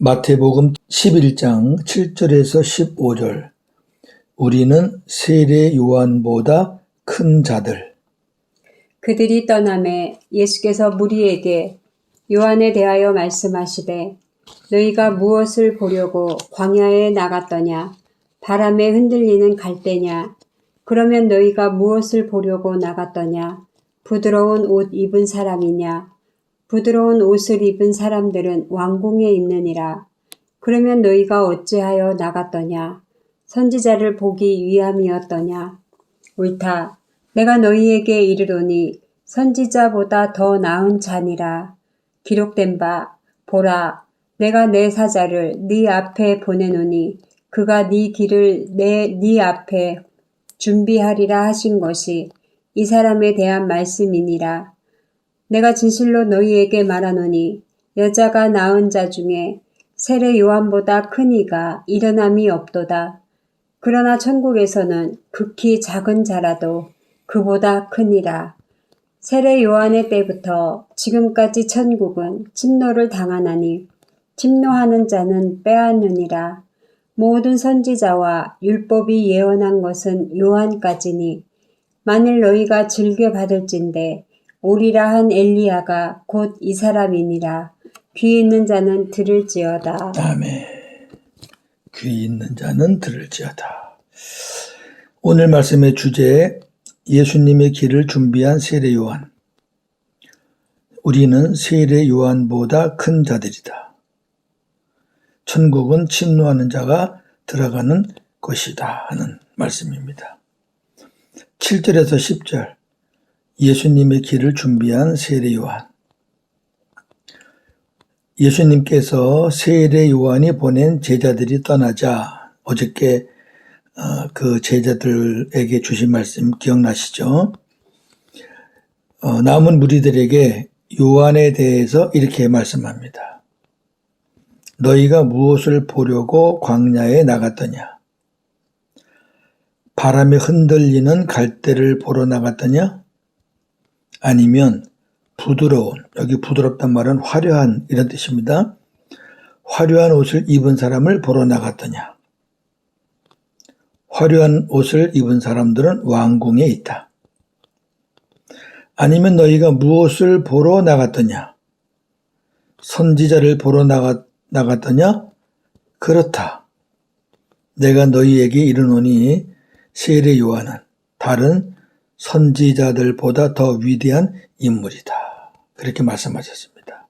마태복음 11장 7절에서 15절. 우리는 세례 요한보다 큰 자들. 그들이 떠나매 예수께서 무리에게 요한에 대하여 말씀하시되 너희가 무엇을 보려고 광야에 나갔더냐? 바람에 흔들리는 갈대냐? 그러면 너희가 무엇을 보려고 나갔더냐? 부드러운 옷 입은 사람이냐? 부드러운 옷을 입은 사람들은 왕궁에 있느니라. 그러면 너희가 어찌하여 나갔더냐? 선지자를 보기 위함이었더냐? 옳다. 내가 너희에게 이르노니 선지자보다 더 나은 자니라. 기록된 바 보라, 내가 내 사자를 네 앞에 보내노니 그가 네 길을 네 앞에 준비하리라 하신 것이 이 사람에 대한 말씀이니라. 내가 진실로 너희에게 말하노니 여자가 낳은 자 중에 세례 요한보다 큰 이가 일어남이 없도다. 그러나 천국에서는 극히 작은 자라도 그보다 크니라. 세례 요한의 때부터 지금까지 천국은 침노를 당하나니 침노하는 자는 빼앗느니라. 모든 선지자와 율법이 예언한 것은 요한까지니 만일 너희가 즐겨 받을진대 오리라 한 엘리야가 곧 이 사람이니라. 귀 있는 자는 들을지어다. 아멘. 귀 있는 자는 들을지어다. 오늘 말씀의 주제, 예수님의 길을 준비한 세례 요한. 우리는 세례 요한보다 큰 자들이다. 천국은 침노하는 자가 들어가는 것이다 하는 말씀입니다. 7절에서 10절. 예수님의 길을 준비한 세례 요한. 예수님께서 세례 요한이 보낸 제자들이 떠나자 어저께 그 제자들에게 주신 말씀 기억나시죠? 남은 무리들에게 요한에 대해서 이렇게 말씀합니다. 너희가 무엇을 보려고 광야에 나갔더냐? 바람에 흔들리는 갈대를 보러 나갔더냐? 아니면 부드러운, 여기 부드럽단 말은 화려한 이런 뜻입니다. 화려한 옷을 입은 사람을 보러 나갔더냐? 화려한 옷을 입은 사람들은 왕궁에 있다. 아니면 너희가 무엇을 보러 나갔더냐? 선지자를 보러 나갔더냐? 그렇다. 내가 너희에게 이르노니 세례 요한은 다른 선지자들보다 더 위대한 인물이다. 그렇게 말씀하셨습니다.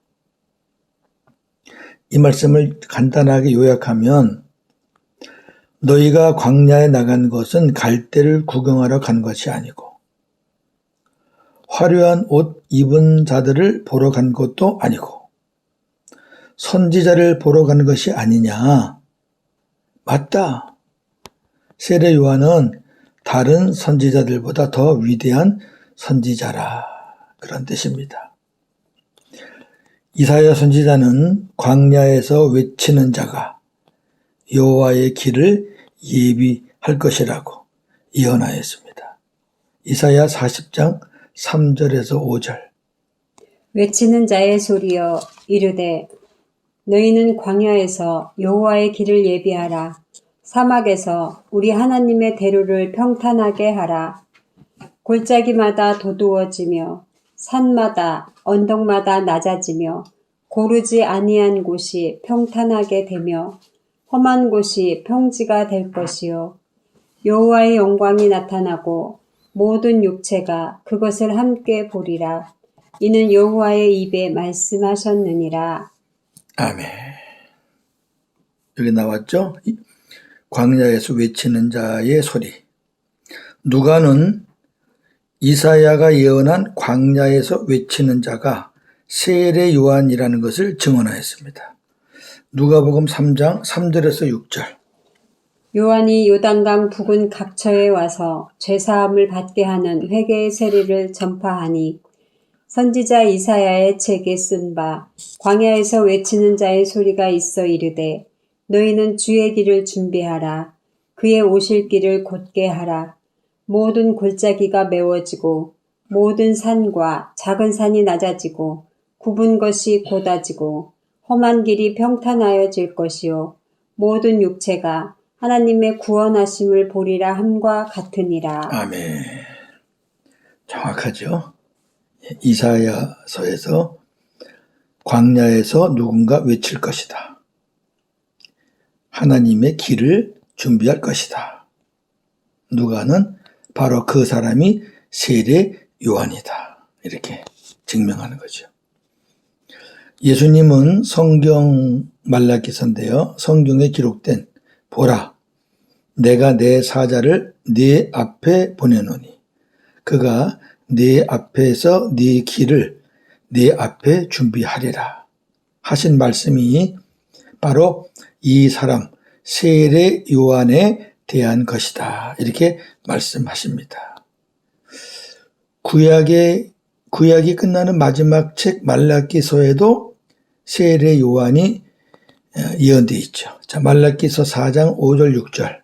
이 말씀을 간단하게 요약하면 너희가 광야에 나간 것은 갈대를 구경하러 간 것이 아니고 화려한 옷 입은 자들을 보러 간 것도 아니고 선지자를 보러 간 것이 아니냐. 맞다. 세례 요한은 다른 선지자들보다 더 위대한 선지자라. 그런 뜻입니다. 이사야 선지자는 광야에서 외치는 자가 여호와의 길을 예비할 것이라고 예언하였습니다. 이사야 40장 3절에서 5절. 외치는 자의 소리여 이르되 너희는 광야에서 여호와의 길을 예비하라. 사막에서 우리 하나님의 대로를 평탄하게 하라. 골짜기마다 도두어지며 산마다 언덕마다 낮아지며 고르지 아니한 곳이 평탄하게 되며 험한 곳이 평지가 될 것이요. 여호와의 영광이 나타나고 모든 육체가 그것을 함께 보리라. 이는 여호와의 입에 말씀하셨느니라. 아멘. 여기 나왔죠? 광야에서 외치는 자의 소리. 누가는 이사야가 예언한 광야에서 외치는 자가 세례 요한이라는 것을 증언하였습니다. 누가복음 3장 3절에서 6절. 요한이 요단강 북은 각처에 와서 죄사함을 받게 하는 회개의 세례를 전파하니 선지자 이사야의 책에 쓴 바 광야에서 외치는 자의 소리가 있어 이르되 너희는 주의 길을 준비하라. 그의 오실 길을 곧게 하라. 모든 골짜기가 메워지고 모든 산과 작은 산이 낮아지고 굽은 것이 곧아지고 험한 길이 평탄하여질 것이요 모든 육체가 하나님의 구원하심을 보리라 함과 같으니라. 아멘. 정확하죠? 이사야서에서 광야에서 누군가 외칠 것이다. 하나님의 길을 준비할 것이다. 누가는 바로 그 사람이 세례 요한이다. 이렇게 증명하는 거죠. 예수님은 성경 말라기서인데요. 성경에 기록된 보라, 내가 내 사자를 네 앞에 보내노니 그가 네 앞에서 네 길을 네 앞에 준비하리라 하신 말씀이 바로 이 사람 세례 요한에 대한 것이다. 이렇게 말씀하십니다. 구약이 끝나는 마지막 책 말라기서에도 세례 요한이 예언되어 있죠. 자, 말라기서 4장 5절 6절.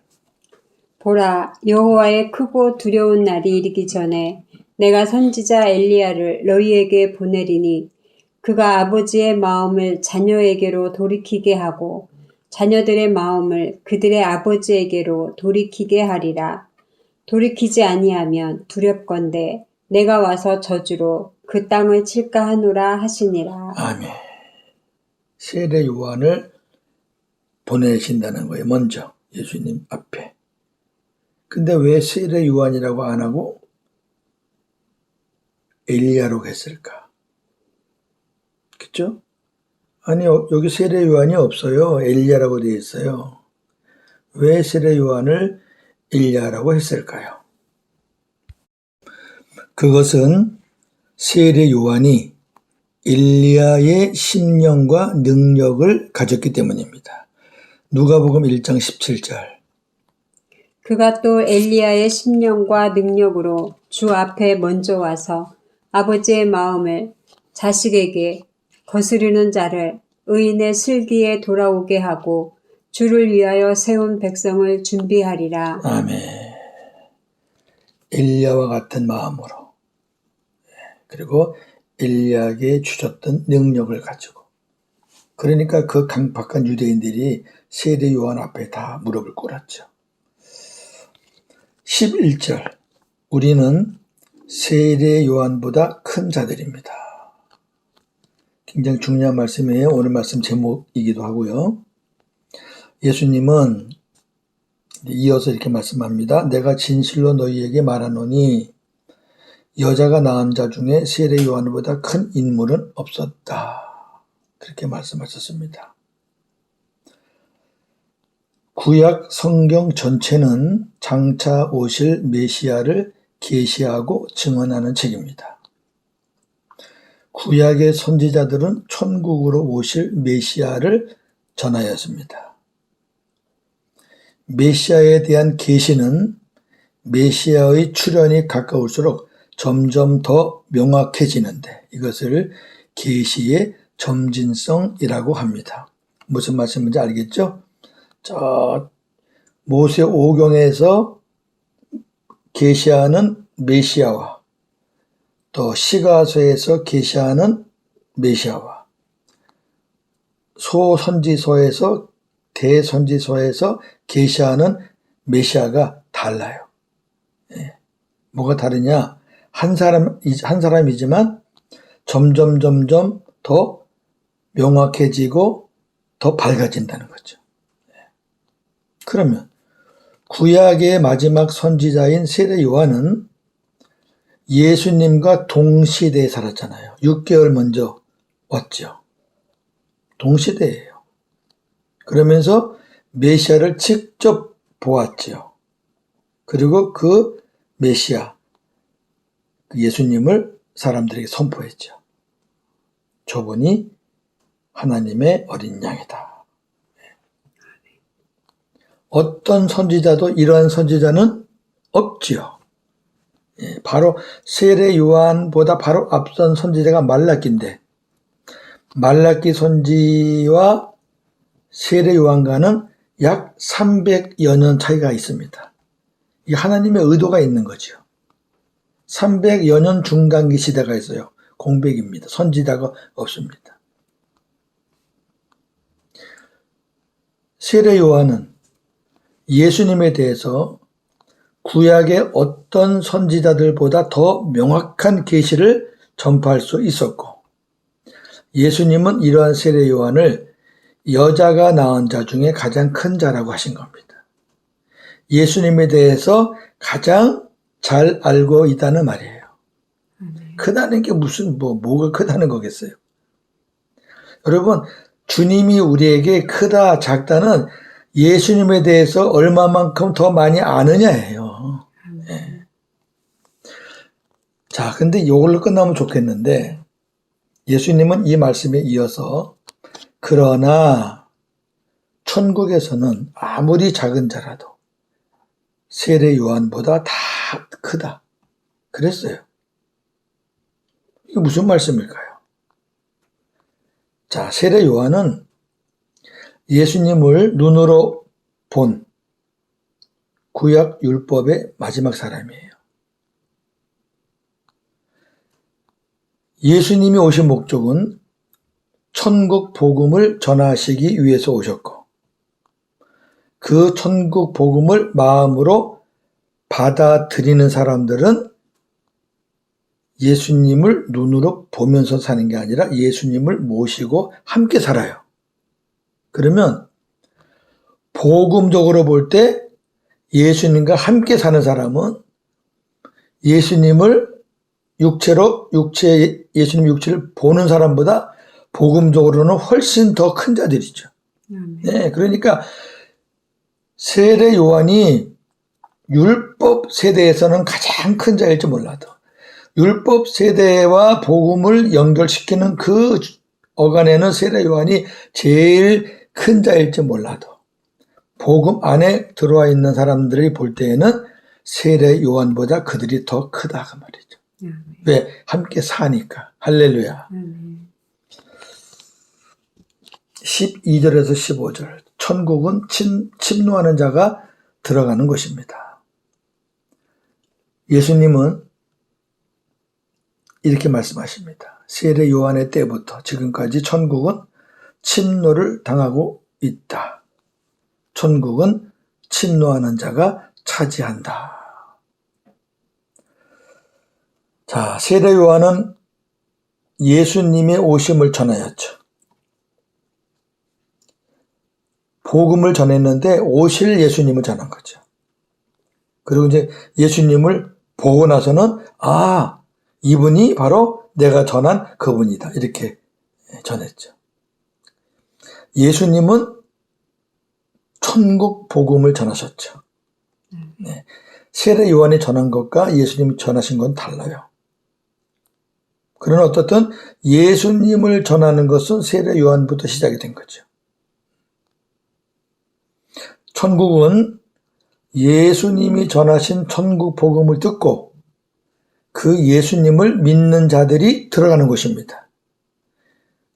보라, 여호와의 크고 두려운 날이 이르기 전에 내가 선지자 엘리야를 너희에게 보내리니 그가 아버지의 마음을 자녀에게로 돌이키게 하고 자녀들의 마음을 그들의 아버지에게로 돌이키게 하리라. 돌이키지 아니하면 두렵건대 내가 와서 저주로 그 땅을 칠까 하노라 하시니라. 아멘. 세례 요한을 보내신다는 거예요. 먼저 예수님 앞에. 근데 왜 세례 요한이라고 안 하고 엘리야로 했을까? 그렇죠? 아니 여기 세례 요한이 없어요. 엘리야라고 되어 있어요. 왜 세례 요한을 엘리야라고 했을까요? 그것은 세례 요한이 엘리야의 심령과 능력을 가졌기 때문입니다. 누가복음 1장 17절. 그가 또 엘리야의 심령과 능력으로 주 앞에 먼저 와서 아버지의 마음을 자식에게 거스르는 자를 의인의 슬기에 돌아오게 하고 주를 위하여 세운 백성을 준비하리라. 아멘. 엘리야와 같은 마음으로 그리고 엘리야에게 주셨던 능력을 가지고 그러니까 그 강박한 유대인들이 세례 요한 앞에 다 무릎을 꿇었죠. 11절. 우리는 세례 요한보다 큰 자들입니다. 굉장히 중요한 말씀이에요. 오늘 말씀 제목이기도 하고요. 예수님은 이어서 이렇게 말씀합니다. 내가 진실로 너희에게 말하노니 여자가 낳은 자 중에 세례 요한보다 큰 인물은 없었다. 그렇게 말씀하셨습니다. 구약 성경 전체는 장차 오실 메시아를 계시하고 증언하는 책입니다. 구약의 선지자들은 천국으로 오실 메시아를 전하였습니다. 메시아에 대한 계시는 메시아의 출현이 가까울수록 점점 더 명확해지는데 이것을 계시의 점진성이라고 합니다. 무슨 말씀인지 알겠죠? 저 모세 오경에서 계시하는 메시아와 또 시가서에서 계시하는 메시아와 소선지서에서 대선지서에서 계시하는 메시아가 달라요. 뭐가 다르냐? 한 사람이지만 점점 더 명확해지고 더 밝아진다는 거죠. 그러면 구약의 마지막 선지자인 세례 요한은 예수님과 동시대에 살았잖아요. 6개월 먼저 왔죠. 동시대예요. 그러면서 메시아를 직접 보았죠. 그리고 그 메시아, 그 예수님을 사람들에게 선포했죠. 저분이 하나님의 어린 양이다. 어떤 선지자도 이러한 선지자는 없지요. 바로 세례 요한보다 바로 앞선 선지자가 말라기인데 말라기 선지와 세례 요한과는 약 300여 년 차이가 있습니다. 이 하나님의 의도가 있는 거죠. 300여 년 중간기 시대가 있어요. 공백입니다. 선지자가 없습니다. 세례 요한은 예수님에 대해서 구약의 어떤 선지자들보다 더 명확한 계시를 전파할 수 있었고, 예수님은 이러한 세례 요한을 여자가 낳은 자 중에 가장 큰 자라고 하신 겁니다. 예수님에 대해서 가장 잘 알고 있다는 말이에요. 크다는 게 무슨 뭐가 크다는 거겠어요. 여러분, 주님이 우리에게 크다 작다는 예수님에 대해서 얼마만큼 더 많이 아느냐예요. 네. 자, 근데 이걸로 끝나면 좋겠는데, 예수님은 이 말씀에 이어서 그러나 천국에서는 아무리 작은 자라도 세례 요한보다 다 크다 그랬어요. 이게 무슨 말씀일까요? 자, 세례 요한은 예수님을 눈으로 본 구약 율법의 마지막 사람이에요. 예수님이 오신 목적은 천국 복음을 전하시기 위해서 오셨고, 그 천국 복음을 마음으로 받아들이는 사람들은 예수님을 눈으로 보면서 사는 게 아니라 예수님을 모시고 함께 살아요. 그러면 복음적으로 볼 때 예수님과 함께 사는 사람은 예수님을 예수님 육체를 보는 사람보다 복음적으로는 훨씬 더 큰 자들이죠. 네, 그러니까 세례 요한이 율법 세대에서는 가장 큰 자일지 몰라도 율법 세대와 복음을 연결시키는 그 어간에는 세례 요한이 제일 큰 자일지 몰라도 복음 안에 들어와 있는 사람들이 볼 때에는 세례 요한보다 그들이 더 크다 그 말이죠. 왜? 함께 사니까. 할렐루야. 12절에서 15절. 천국은 침노하는 자가 들어가는 것입니다. 예수님은 이렇게 말씀하십니다. 세례 요한의 때부터 지금까지 천국은 침노를 당하고 있다. 천국은 침노하는 자가 차지한다. 자, 세례 요한은 예수님의 오심을 전하였죠. 복음을 전했는데 오실 예수님을 전한 거죠. 그리고 이제 예수님을 보고 나서는 이분이 바로 내가 전한 그분이다. 이렇게 전했죠. 예수님은 천국 복음을 전하셨죠. 네. 세례 요한이 전한 것과 예수님이 전하신 건 달라요. 그러나 어떻든 예수님을 전하는 것은 세례 요한부터 시작이 된 거죠. 천국은 예수님이 전하신 천국 복음을 듣고 그 예수님을 믿는 자들이 들어가는 곳입니다.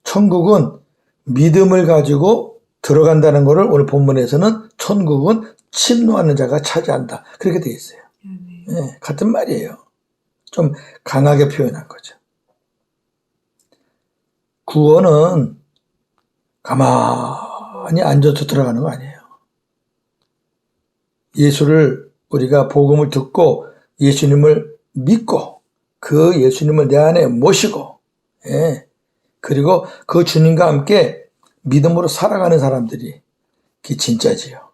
천국은 믿음을 가지고 들어간다는 것을 오늘 본문에서는 천국은 침노하는 자가 차지한다. 그렇게 되어 있어요. 네, 같은 말이에요. 좀 강하게 표현한 거죠. 구원은 가만히 앉아서 들어가는 거 아니에요. 예수를 우리가 복음을 듣고 예수님을 믿고 그 예수님을 내 안에 모시고 그리고 그 주님과 함께 믿음으로 살아가는 사람들이 그게 진짜지요.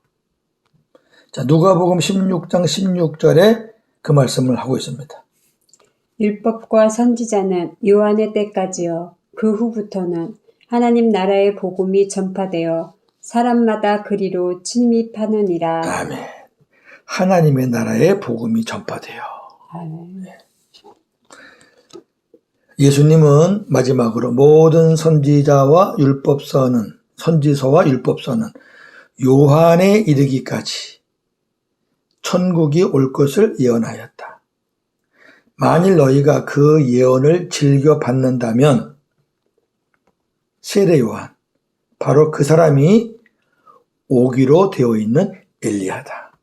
자, 누가복음 16장 16절에 그 말씀을 하고 있습니다. 율법과 선지자는 요한의 때까지요. 그 후부터는 하나님 나라의 복음이 전파되어 사람마다 그리로 침입하느니라. 아멘. 하나님의 나라의 복음이 전파돼요. 아멘. 예수님은 마지막으로 모든 선지서와 율법서는 요한에 이르기까지 천국이 올 것을 예언하였다. 만일 너희가 그 예언을 즐겨 받는다면 세례 요한, 바로 그 사람이 오기로 되어 있는 엘리야다.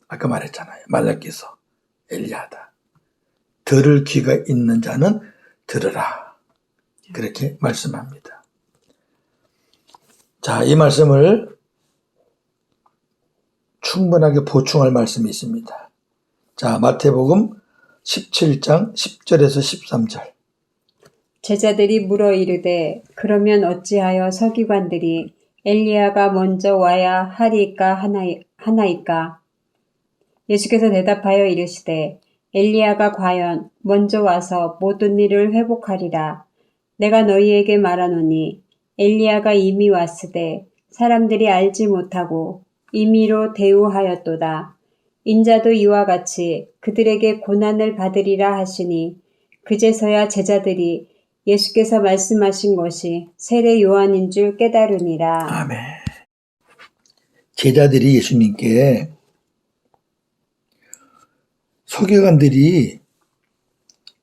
아까 말했잖아요. 말라기서 엘리야다. 들을 귀가 있는 자는 들으라. 그렇게 말씀합니다. 자, 이 말씀을 충분하게 보충할 말씀이 있습니다. 자, 마태복음 17장 10절에서 13절. 제자들이 물어 이르되 그러면 어찌하여 서기관들이 엘리야가 먼저 와야 하리까 하나이까? 예수께서 대답하여 이르시되 엘리야가 과연 먼저 와서 모든 일을 회복하리라. 내가 너희에게 말하노니 엘리야가 이미 왔으되 사람들이 알지 못하고 임의로 대우하였도다. 인자도 이와 같이 그들에게 고난을 받으리라 하시니 그제서야 제자들이 예수께서 말씀하신 것이 세례 요한인 줄 깨달으니라. 아멘. 제자들이 예수님께 서기관들이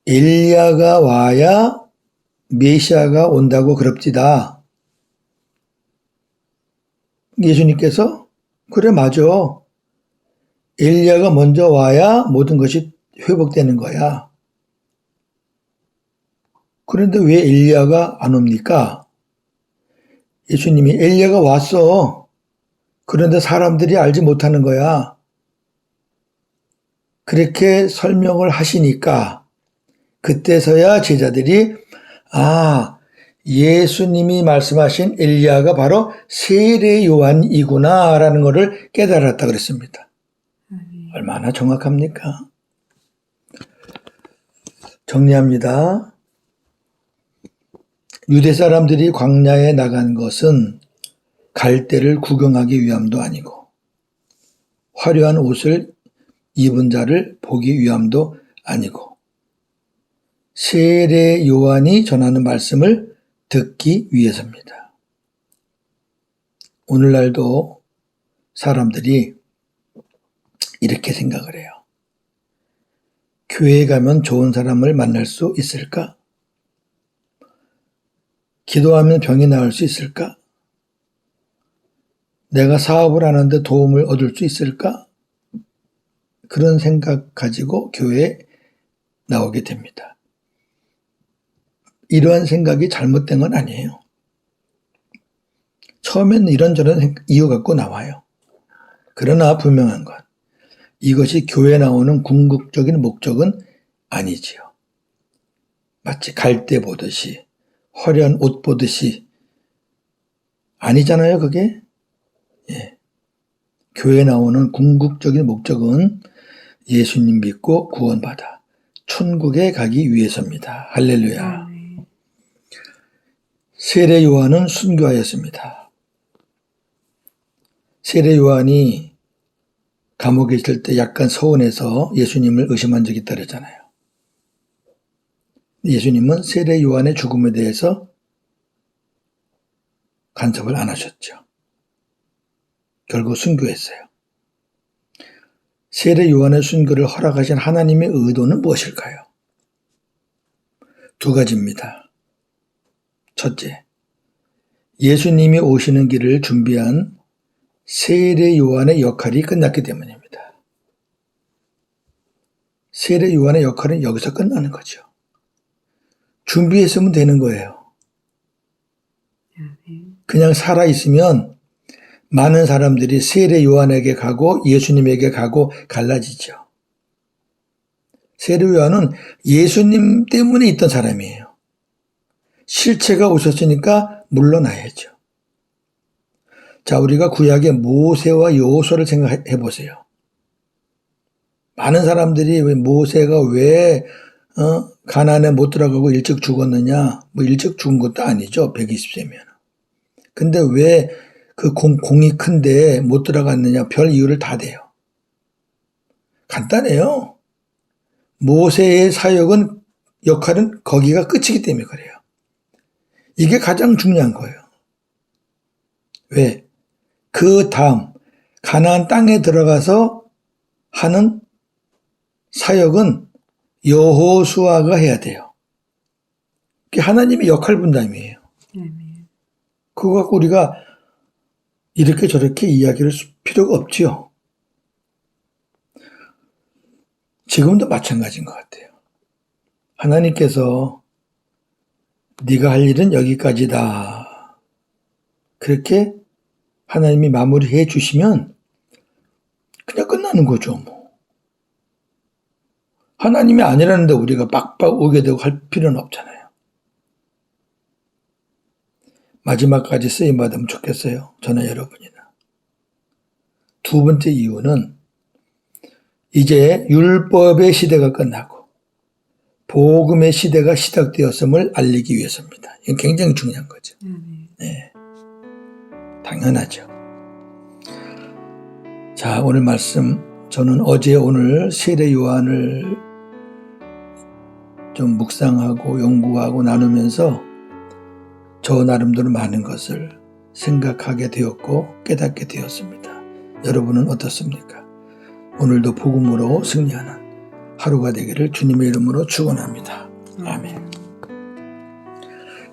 엘리야가 와야 메시아가 온다고 그럽디다. 예수님께서 그래 맞아. 엘리야가 먼저 와야 모든 것이 회복되는 거야. 그런데 왜 엘리야가 안 옵니까? 예수님이 엘리야가 왔어. 그런데 사람들이 알지 못하는 거야. 그렇게 설명을 하시니까 그때서야 제자들이 예수님이 말씀하신 엘리야가 바로 세례 요한이구나 라는 것을 깨달았다 그랬습니다. 얼마나 정확합니까? 정리합니다. 유대 사람들이 광야에 나간 것은 갈대를 구경하기 위함도 아니고 화려한 옷을 입은 자를 보기 위함도 아니고 세례 요한이 전하는 말씀을 듣기 위해서입니다. 오늘날도 사람들이 이렇게 생각을 해요. 교회에 가면 좋은 사람을 만날 수 있을까? 기도하면 병이 나을 수 있을까? 내가 사업을 하는데 도움을 얻을 수 있을까? 그런 생각 가지고 교회에 나오게 됩니다. 이러한 생각이 잘못된 건 아니에요. 처음에는 이런저런 이유 갖고 나와요. 그러나 분명한 건 이것이 교회에 나오는 궁극적인 목적은 아니지요. 마치 갈대 보듯이 화려한 옷 보듯이 아니잖아요, 그게. 예. 교회에 나오는 궁극적인 목적은 예수님 믿고 구원받아 천국에 가기 위해서입니다. 할렐루야. 세례 요한은 순교하였습니다. 세례 요한이 감옥에 있을 때 약간 서운해서 예수님을 의심한 적이 있다 그랬잖아요. 예수님은 세례 요한의 죽음에 대해서 간섭을 안 하셨죠. 결국 순교했어요. 세례 요한의 순교를 허락하신 하나님의 의도는 무엇일까요? 두 가지입니다. 첫째, 예수님이 오시는 길을 준비한 세례 요한의 역할이 끝났기 때문입니다. 세례 요한의 역할은 여기서 끝나는 거죠. 준비했으면 되는 거예요. 그냥 살아있으면 많은 사람들이 세례 요한에게 가고 예수님에게 가고 갈라지죠. 세례 요한은 예수님 때문에 있던 사람이에요. 실체가 오셨으니까 물러나야죠. 자, 우리가 구약의 모세와 여호수아를 생각해 보세요. 많은 사람들이 왜 모세가 왜 가나안에 못 들어가고 일찍 죽었느냐? 뭐 일찍 죽은 것도 아니죠. 120세면. 근데 왜 그 공이 큰데 못 들어갔느냐? 별 이유를 다 대요. 간단해요. 모세의 사역은 역할은 거기가 끝이기 때문에 그래요. 이게 가장 중요한 거예요. 왜? 그 다음 가나안 땅에 들어가서 하는 사역은 여호수아가 해야 돼요. 그게 하나님의 역할 분담이에요. 그거 갖고 우리가 이렇게 저렇게 이야기를 할 필요가 없지요. 지금도 마찬가지인 것 같아요. 하나님께서 네가 할 일은 여기까지다. 그렇게 하나님이 마무리해 주시면 그냥 끝나는 거죠. 뭐. 하나님이 아니라는데 우리가 빡빡 오게 되고 할 필요는 없잖아요. 마지막까지 쓰임받으면 좋겠어요. 저나 여러분이나. 두 번째 이유는 이제 율법의 시대가 끝나고 복음의 시대가 시작되었음을 알리기 위해서입니다. 이건 굉장히 중요한 거죠. 네. 당연하죠. 자, 오늘 말씀 저는 어제 오늘 세례 요한을 좀 묵상하고 연구하고 나누면서 저 나름대로 많은 것을 생각하게 되었고 깨닫게 되었습니다. 여러분은 어떻습니까? 오늘도 복음으로 승리하는 하루가 되기를 주님의 이름으로 축원합니다. 아멘.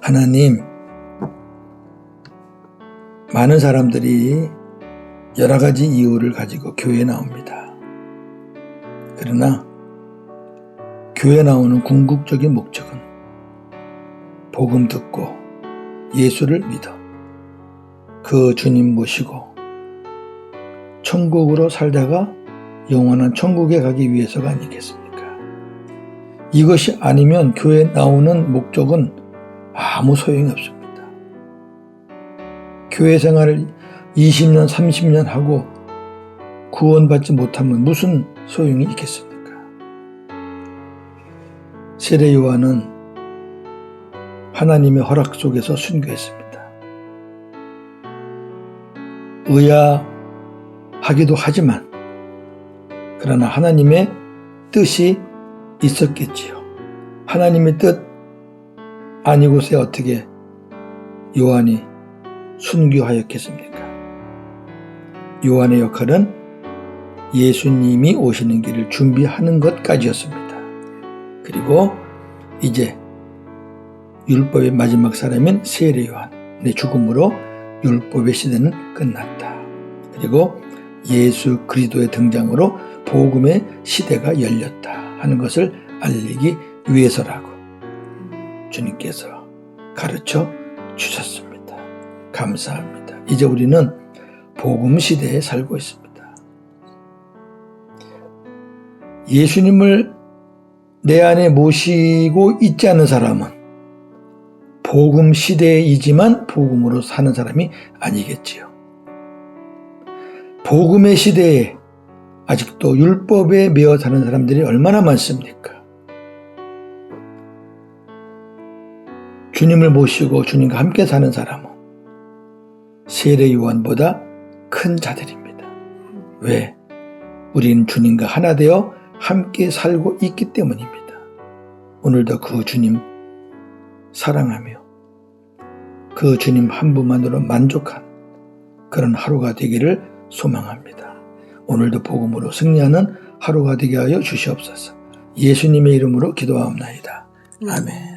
하나님, 많은 사람들이 여러 가지 이유를 가지고 교회에 나옵니다. 그러나 교회에 나오는 궁극적인 목적은 복음 듣고 예수를 믿어 그 주님 모시고 천국으로 살다가 영원한 천국에 가기 위해서가 아니겠습니까? 이것이 아니면 교회에 나오는 목적은 아무 소용이 없습니다. 교회 생활을 20년, 30년 하고 구원받지 못하면 무슨 소용이 있겠습니까? 세례 요한은 하나님의 허락 속에서 순교했습니다. 의아하기도 하지만 그러나 하나님의 뜻이 있었겠지요. 하나님의 뜻 아니고서야 어떻게 요한이 순교하였겠습니까? 요한의 역할은 예수님이 오시는 길을 준비하는 것까지였습니다. 그리고 이제 율법의 마지막 사람인 세례 요한의 죽음으로 율법의 시대는 끝났다. 그리고 예수 그리스도의 등장으로 복음의 시대가 열렸다 하는 것을 알리기 위해서라고 주님께서 가르쳐 주셨습니다. 감사합니다. 이제 우리는 복음 시대에 살고 있습니다. 예수님을 내 안에 모시고 있지 않은 사람은 복음 시대이지만 복음으로 사는 사람이 아니겠지요. 복음의 시대에 아직도 율법에 매어 사는 사람들이 얼마나 많습니까? 주님을 모시고 주님과 함께 사는 사람은 세례 요한보다 큰 자들입니다. 왜? 우리는 주님과 하나 되어 함께 살고 있기 때문입니다. 오늘도 그 주님 사랑하며 그 주님 한 분만으로 만족한 그런 하루가 되기를 소망합니다. 오늘도 복음으로 승리하는 하루가 되게 하여 주시옵소서. 예수님의 이름으로 기도하옵나이다. 아멘.